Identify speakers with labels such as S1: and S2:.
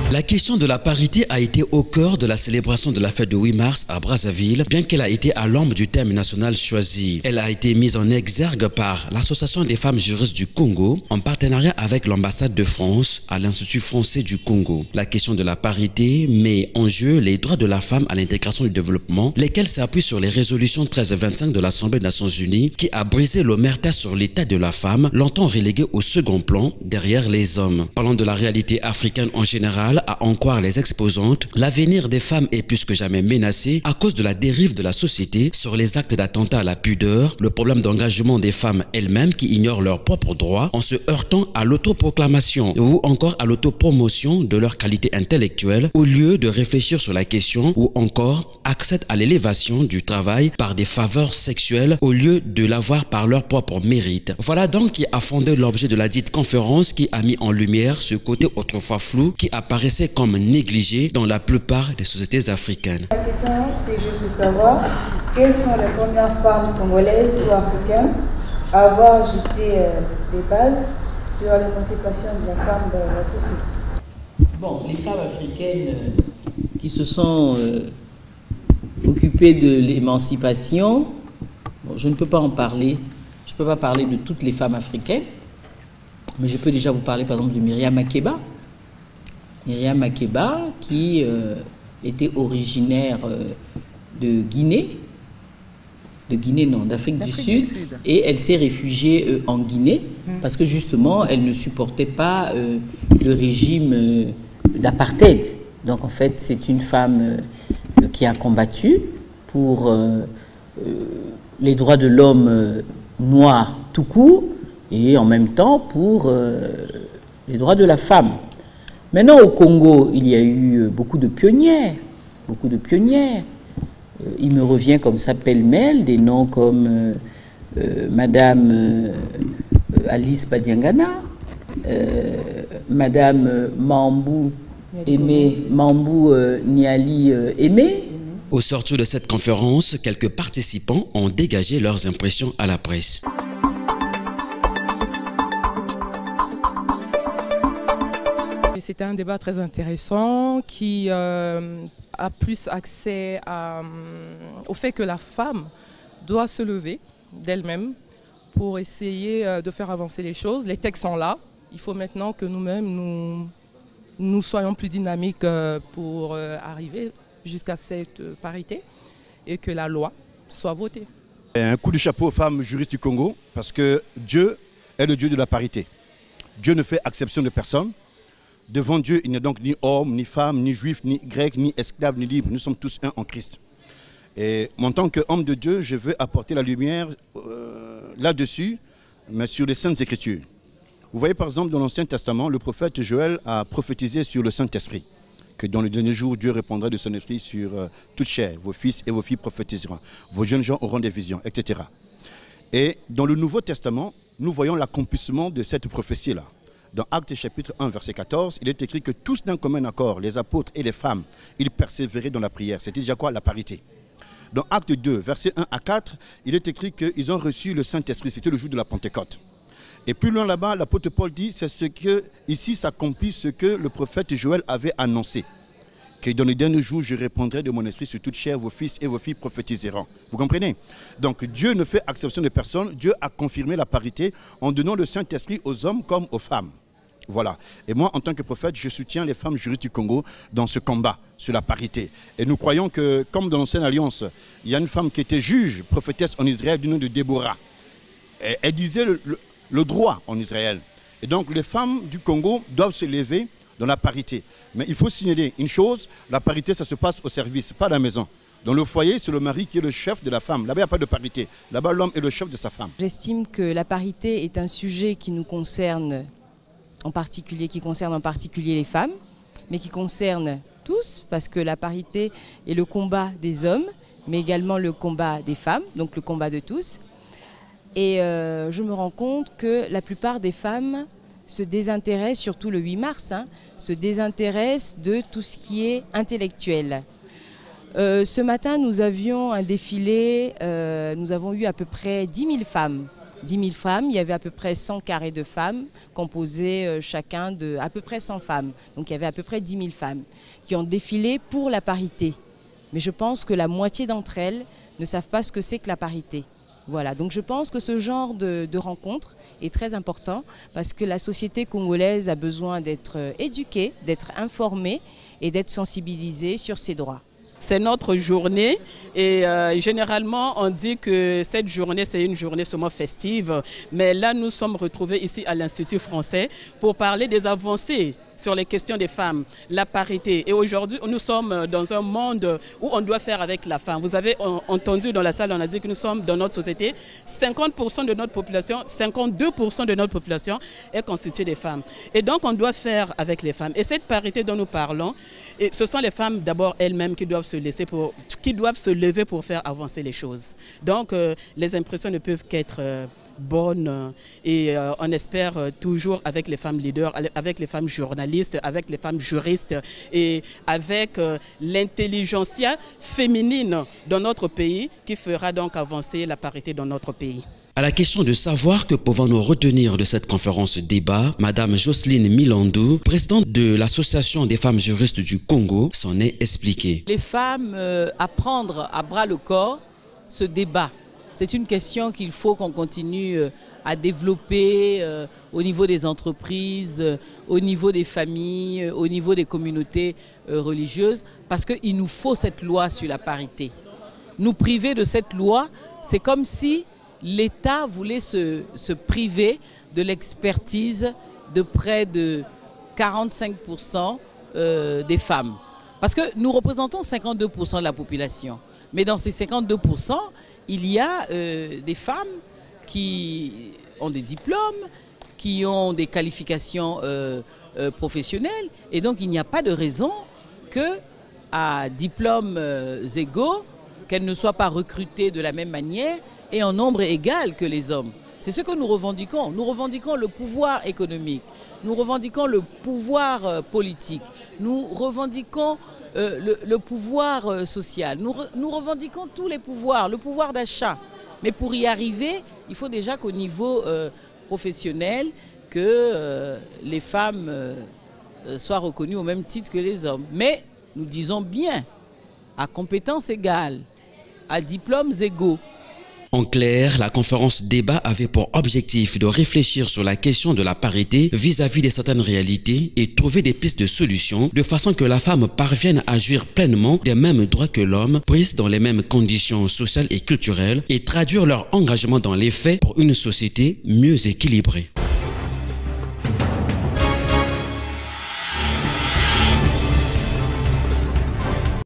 S1: La question de la parité a été au cœur de la célébration de la fête du 8 mars à Brazzaville, bien qu'elle a été à l'ombre du thème national choisi. Elle a été mise en exergue par l'Association des femmes juristes du Congo, en partenariat avec l'ambassade de France à l'Institut français du Congo. La question de la parité met en jeu les droits de la femme à l'intégration du développement, lesquels s'appuient sur les résolutions 1325 de l'Assemblée des Nations Unies, qui a brisé l'omerta sur l'état de la femme, longtemps relégué au second plan derrière les hommes. Parlant de la réalité africaine en général, à en croire les exposantes, l'avenir des femmes est plus que jamais menacé à cause de la dérive de la société sur les actes d'attentat à la pudeur, le problème d'engagement des femmes elles-mêmes qui ignorent leurs propres droits en se heurtant à l'autoproclamation ou encore à l'autopromotion de leur qualité intellectuelle au lieu de réfléchir sur la question ou encore accèdent à l'élévation du travail par des faveurs sexuelles au lieu de l'avoir par leur propre mérite. Voilà donc qui a fondé l'objet de la dite conférence qui a mis en lumière ce côté autrefois flou qui apparaissait comme négligé dans la plupart des sociétés africaines.
S2: La question, c'est juste de savoir quelles sont les premières femmes congolaises ou africaines à avoir jeté des bases sur l'émancipation de la femme dans la société.
S3: Bon, les femmes africaines qui se sont occupées de l'émancipation, bon, je ne peux pas en parler. Je ne peux pas parler de toutes les femmes africaines, mais je peux déjà vous parler par exemple de Myriam Makeba. Myriam Makeba, qui était originaire de Guinée, d'Afrique du Sud, et elle s'est réfugiée en Guinée parce que justement, elle ne supportait pas le régime d'apartheid. Donc en fait, c'est une femme qui a combattu pour les droits de l'homme noir tout court et en même temps pour les droits de la femme. Maintenant, au Congo, il y a eu beaucoup de pionnières, il me revient comme ça pêle-mêle des noms comme Madame Alice Badiangana, Madame Mambou Niali Aimé.
S1: Au sortir de cette conférence, quelques participants ont dégagé leurs impressions à la presse.
S4: C'était un débat très intéressant qui a plus accès au fait que la femme doit se lever d'elle-même pour essayer de faire avancer les choses. Les textes sont là. Il faut maintenant que nous-mêmes, nous soyons plus dynamiques pour arriver jusqu'à cette parité et que la loi soit votée.
S5: Un coup de chapeau aux femmes juristes du Congo parce que Dieu est le Dieu de la parité. Dieu ne fait exception de personne. Devant Dieu, il n'y a donc ni homme, ni femme, ni juif, ni grec, ni esclave, ni libre. Nous sommes tous un en Christ. Et en tant qu'homme de Dieu, je veux apporter la lumière là-dessus, mais sur les Saintes Écritures. Vous voyez par exemple dans l'Ancien Testament, le prophète Joël a prophétisé sur le Saint-Esprit, que dans le dernier jour, Dieu répandra de son esprit sur toute chair. Vos fils et vos filles prophétiseront. Vos jeunes gens auront des visions, etc. Et dans le Nouveau Testament, nous voyons l'accomplissement de cette prophétie-là. Dans Actes chapitre 1, verset 14, il est écrit que tous d'un commun accord, les apôtres et les femmes, ils persévéraient dans la prière. C'était déjà quoi? La parité. Dans Actes 2, verset 1 à 4, il est écrit qu'ils ont reçu le Saint-Esprit. C'était le jour de la Pentecôte. Et plus loin là-bas, l'apôtre Paul dit, c'est ce que, ici s'accomplit ce que le prophète Joël avait annoncé. Que dans les derniers jours, je répandrai de mon esprit sur toute chair, vos fils et vos filles prophétiseront. Vous comprenez? Donc Dieu ne fait exception de personne. Dieu a confirmé la parité en donnant le Saint-Esprit aux hommes comme aux femmes. Voilà. Et moi, en tant que prophète, je soutiens les femmes juristes du Congo dans ce combat sur la parité. Et nous croyons que, comme dans l'Ancienne Alliance, il y a une femme qui était juge, prophétesse en Israël du nom de Déborah. Et elle disait le droit en Israël. Et donc les femmes du Congo doivent se lever dans la parité. Mais il faut signaler une chose, la parité, ça se passe au service, pas à la maison. Dans le foyer, c'est le mari qui est le chef de la femme. Là-bas, il n'y a pas de parité. Là-bas, l'homme est le chef de sa femme.
S6: J'estime que la parité est un sujet qui nous concerne en particulier, les femmes, mais qui concerne tous, parce que la parité est le combat des hommes, mais également le combat des femmes, donc le combat de tous. Et je me rends compte que la plupart des femmes se désintéressent, surtout le 8 mars, se désintéressent de tout ce qui est intellectuel. Ce matin, nous avions un défilé, nous avons eu à peu près 10 000 femmes 10 000 femmes, il y avait à peu près 100 carrés de femmes, composés chacun de à peu près 100 femmes. Donc il y avait à peu près 10 000 femmes qui ont défilé pour la parité. Mais je pense que la moitié d'entre elles ne savent pas ce que c'est que la parité. Voilà, donc je pense que ce genre de rencontre est très important parce que la société congolaise a besoin d'être éduquée, d'être informée et d'être sensibilisée sur ses droits.
S7: C'est notre journée et généralement on dit que cette journée c'est une journée seulement festive, mais là nous sommes retrouvés ici à l'Institut français pour parler des avancées sur les questions des femmes, la parité. Et aujourd'hui, nous sommes dans un monde où on doit faire avec la femme. Vous avez entendu dans la salle, on a dit que nous sommes dans notre société, 50% de notre population, 52% de notre population est constituée des femmes. Et donc, on doit faire avec les femmes. Et cette parité dont nous parlons, et ce sont les femmes d'abord elles-mêmes qui doivent se lever pour faire avancer les choses. Donc, les impressions ne peuvent qu'être bonne et on espère toujours avec les femmes leaders, avec les femmes journalistes, avec les femmes juristes et avec l'intelligentsia féminine dans notre pays qui fera donc avancer la parité dans notre pays.
S1: À la question de savoir que pouvons-nous retenir de cette conférence débat, Madame Jocelyne Milandou, présidente de l'Association des femmes juristes du Congo, s'en est expliquée.
S3: Les femmes à prendre à bras le corps ce débat. C'est une question qu'il faut qu'on continue à développer au niveau des entreprises, au niveau des familles, au niveau des communautés religieuses, parce qu'il nous faut cette loi sur la parité. Nous priver de cette loi, c'est comme si l'État voulait se priver de l'expertise de près de 45% des femmes. Parce que nous représentons 52% de la population. Mais dans ces 52%, il y a des femmes qui ont des diplômes, qui ont des qualifications professionnelles. Et donc, il n'y a pas de raison qu'à diplômes égaux, qu'elles ne soient pas recrutées de la même manière et en nombre égal que les hommes. C'est ce que nous revendiquons. Nous revendiquons le pouvoir économique, nous revendiquons le pouvoir politique, nous revendiquons le pouvoir social, nous revendiquons tous les pouvoirs, le pouvoir d'achat. Mais pour y arriver, il faut déjà qu'au niveau professionnel, que les femmes soient reconnues au même titre que les hommes. Mais nous disons bien, à compétences égales, à diplômes égaux.
S1: En clair, la conférence débat avait pour objectif de réfléchir sur la question de la parité vis-à-vis de certaines réalités et trouver des pistes de solutions de façon que la femme parvienne à jouir pleinement des mêmes droits que l'homme, prise dans les mêmes conditions sociales et culturelles et traduire leur engagement dans les faits pour une société mieux équilibrée.